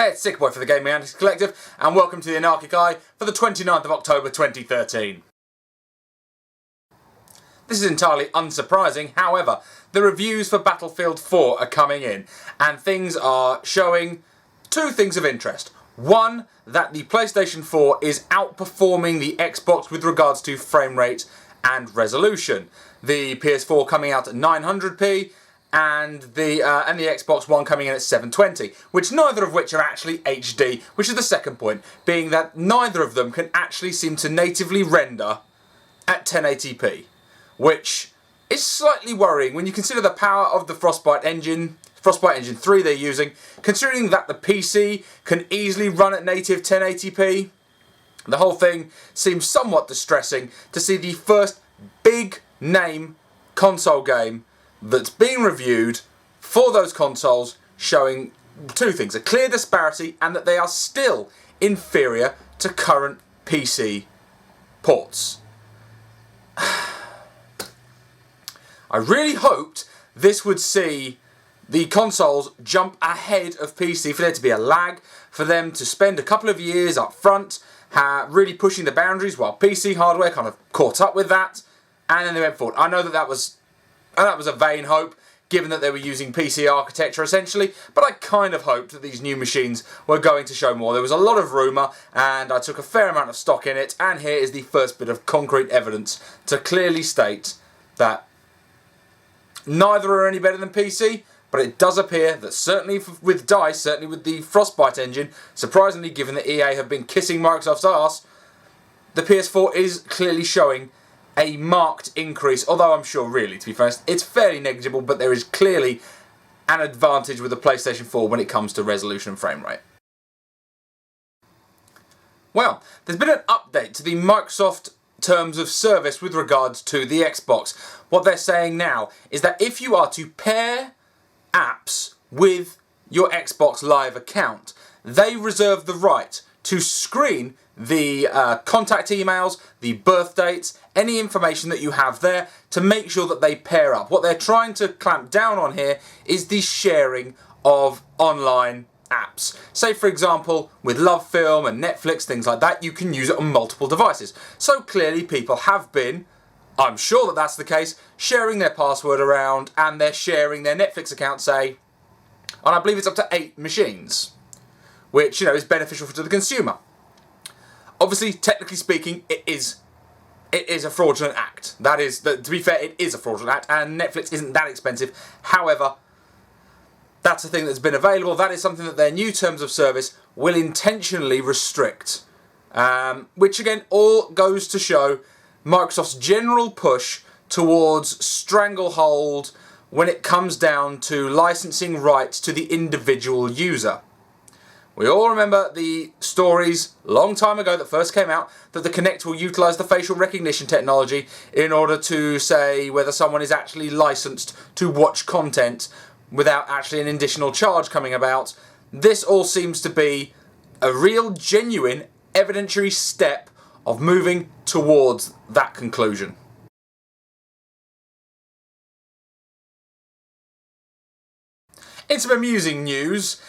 Hey, it's SickBoy for the Gaminganarchist Collective, and welcome to the Anarchic Eye for the 29th of October 2013. This is entirely unsurprising, however, the reviews for Battlefield 4 are coming in, and things are showing two things of interest. One, that the PlayStation 4 is outperforming the Xbox with regards to frame rate and resolution. The PS4 coming out at 900p, and the Xbox One coming in at 720, neither of which are actually HD, which is the second point, being that neither of them can actually seem to natively render at 1080p, which is slightly worrying when you consider the power of the Frostbite Engine 3 they're using, considering that the PC can easily run at native 1080p. The whole thing seems somewhat distressing to see the first big name console game that's being reviewed for those consoles showing two things: a clear disparity and that they are still inferior to current PC ports. I really hoped this would see the consoles jump ahead of PC, for there to be a lag, for them to spend a couple of years up front really pushing the boundaries while PC hardware kind of caught up with that, and then they went forward. I know that was a vain hope, given that they were using PC architecture essentially, but I kind of hoped that these new machines were going to show more. There was a lot of rumour, and I took a fair amount of stock in it, and here is the first bit of concrete evidence to clearly state that neither are any better than PC, but it does appear that certainly with DICE, certainly with the Frostbite engine, surprisingly given that EA have been kissing Microsoft's arse, the PS4 is clearly showing a marked increase, although I'm sure really, to be honest, it's fairly negligible, but there is clearly an advantage with the PlayStation 4 when it comes to resolution and frame rate. Well, there's been an update to the Microsoft terms of service with regards to the Xbox. What they're saying now is that if you are to pair apps with your Xbox Live account, they reserve the right to screen the contact emails, the birth dates, any information that you have there to make sure that they pair up. What they're trying to clamp down on here is the sharing of online apps. Say, for example, with LoveFilm and Netflix, things like that, you can use it on multiple devices. So clearly people have been, I'm sure that that's the case, sharing their password around, and they're sharing their Netflix account, say, and I believe it's up to 8 machines, which, is beneficial to the consumer. Obviously, technically speaking, it is a fraudulent act. To be fair, it is a fraudulent act, and Netflix isn't that expensive. However, that's a thing that's been available. That is something that their new terms of service will intentionally restrict, which again all goes to show Microsoft's general push towards stranglehold when it comes down to licensing rights to the individual user. We all remember the stories a long time ago that first came out that the Kinect will utilise the facial recognition technology in order to say whether someone is actually licensed to watch content without actually an additional charge coming about. This all seems to be a real, genuine, evidentiary step of moving towards that conclusion. In some amusing news,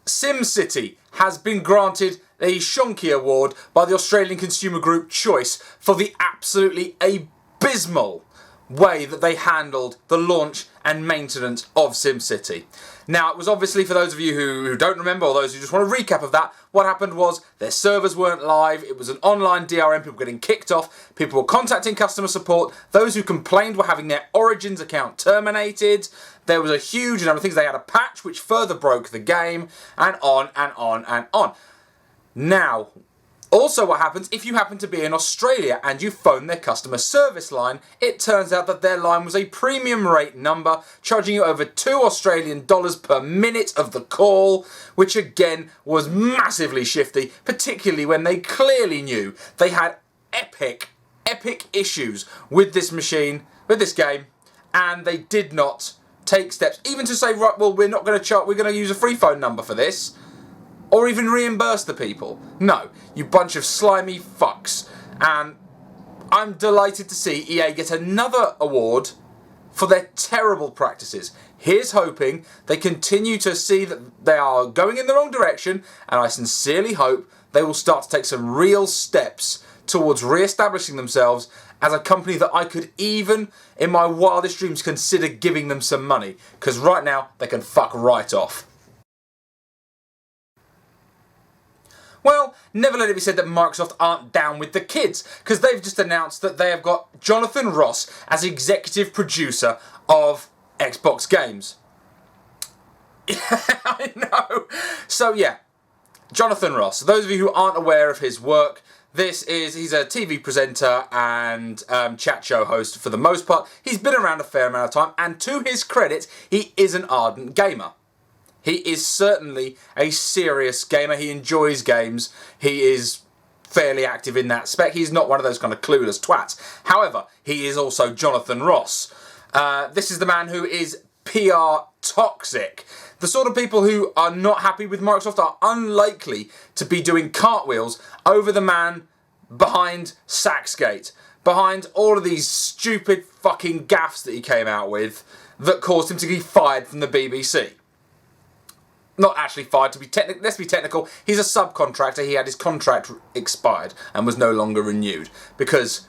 SimCity has been granted a Shonky Award by the Australian consumer group Choice for the absolutely abysmal way that they handled the launch and maintenance of SimCity. Now, it was obviously, for those of you who don't remember, or those who just want a recap of that, what happened was their servers weren't live, it was an online DRM, people getting kicked off, people were contacting customer support, those who complained were having their Origins account terminated, there was a huge number of things, they had a patch which further broke the game, and on and on and on. Now, also what happens if you happen to be in Australia and you phone their customer service line, it turns out that their line was a premium rate number, charging you over $2 Australian per minute of the call, which again was massively shifty, particularly when they clearly knew they had epic issues with this machine, with this game, and they did not take steps, even to say, right, well, we're not going to we're going to use a free phone number for this, or even reimburse the people. No, you bunch of slimy fucks. And I'm delighted to see EA get another award for their terrible practices. Here's hoping they continue to see that they are going in the wrong direction, and I sincerely hope they will start to take some real steps towards re-establishing themselves as a company that I could even, in my wildest dreams, consider giving them some money. Because right now, they can fuck right off. Well, never let it be said that Microsoft aren't down with the kids, because they've just announced that they have got Jonathan Ross as executive producer of Xbox games. I know. So yeah, Jonathan Ross. Those of you who aren't aware of his work, he's a TV presenter and chat show host for the most part. He's been around a fair amount of time, and to his credit, he is an ardent gamer. He is certainly a serious gamer. He enjoys games. He is fairly active in that spec. He's not one of those kind of clueless twats. However, he is also Jonathan Ross. This is the man who is PR toxic. The sort of people who are not happy with Microsoft are unlikely to be doing cartwheels over the man behind Saxgate, behind all of these stupid fucking gaffes that he came out with that caused him to be fired from the BBC. Not actually fired, to be technical. Let's be technical. He's a subcontractor. He had his contract expired and was no longer renewed because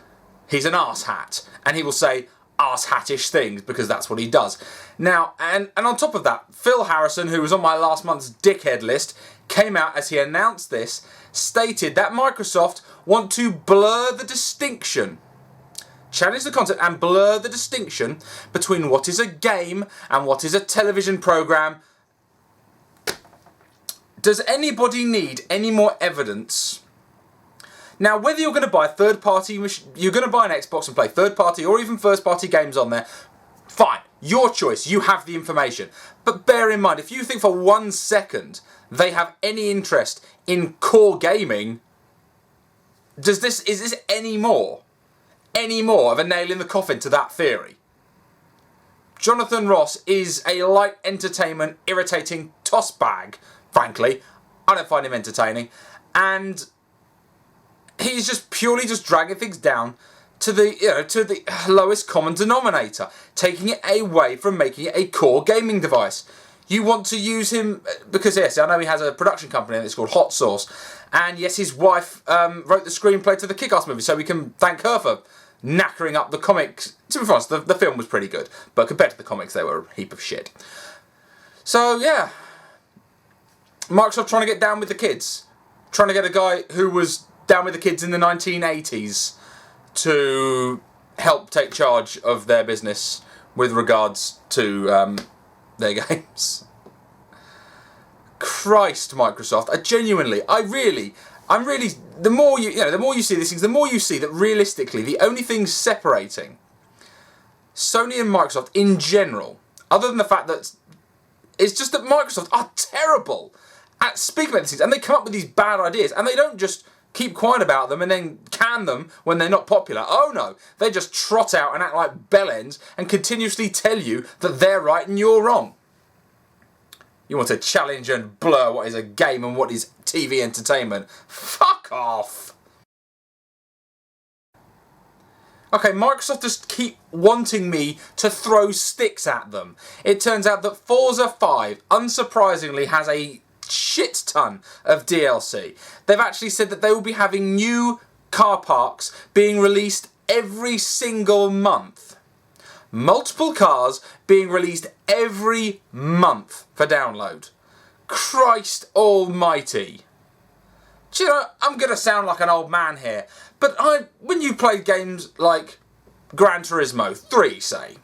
he's an arsehat, and he will say arsehattish things because that's what he does. Now, and on top of that, Phil Harrison, who was on my last month's dickhead list, came out as he announced this, stated that Microsoft want to blur the distinction, challenge the concept and blur the distinction between what is a game and what is a television program. Does anybody need any more evidence? Now, whether you're going to buy third-party, you're going to buy an Xbox and play third-party or even first-party games on there, fine, your choice, you have the information. But bear in mind, if you think for 1 second they have any interest in core gaming, is this any more of a nail in the coffin to that theory? Jonathan Ross is a light entertainment, irritating tossbag. Frankly, I don't find him entertaining, and he's just purely dragging things down to the lowest common denominator, taking it away from making it a core gaming device. You want to use him because yes, I know he has a production company and it's called Hot Sauce, and yes, his wife wrote the screenplay to the Kick-Ass movie, so we can thank her for knackering up the comics. To be honest, the film was pretty good, but compared to the comics, they were a heap of shit. So yeah. Microsoft trying to get down with the kids. Trying to get a guy who was down with the kids in the 1980s to help take charge of their business with regards to their games. Christ, Microsoft. I'm really, the more you see these things, the more you see that realistically the only things separating Sony and Microsoft in general, other than the fact that it's just that Microsoft are terrible at speaking about these things, and they come up with these bad ideas, and they don't just keep quiet about them and then can them when they're not popular. Oh no, they just trot out and act like bellends and continuously tell you that they're right and you're wrong. You want to challenge and blur what is a game and what is TV entertainment. Fuck off! Okay, Microsoft just keep wanting me to throw sticks at them. It turns out that Forza 5, unsurprisingly, has a shit ton of DLC. They've actually said that they will be having new car parks being released every single month. Multiple cars being released every month for download. Christ almighty. Do you know, I'm going to sound like an old man here, but when you play games like Gran Turismo 3, say,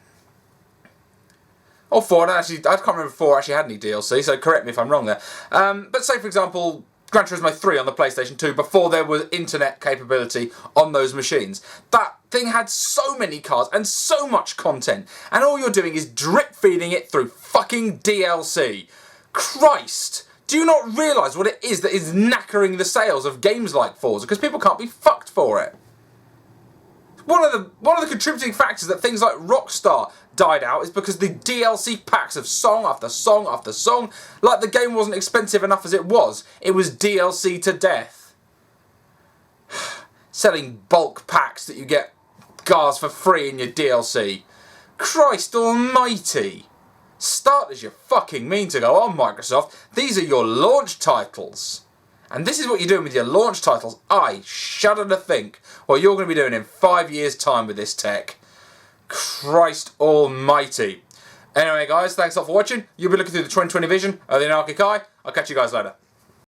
or 4, I can't remember if 4 actually had any DLC, so correct me if I'm wrong there. But say, for example, Gran Turismo 3 on the PlayStation 2, before there was internet capability on those machines. That thing had so many cars and so much content, and all you're doing is drip feeding it through fucking DLC. Christ! Do you not realise what it is that is knackering the sales of games like Forza? Because people can't be fucked for it. One of the contributing factors that things like Rockstar died out is because the DLC packs of song after song after song, like the game wasn't expensive enough as it was DLC to death. Selling bulk packs that you get cars for free in your DLC. Christ almighty! Start as you fucking mean to go on, Microsoft. These are your launch titles. And this is what you're doing with your launch titles. I shudder to think what you're going to be doing in 5 years' time with this tech. Christ almighty. Anyway, guys, thanks a lot for watching. You'll be looking through the 2020 vision of the Anarchic Eye. I'll catch you guys later.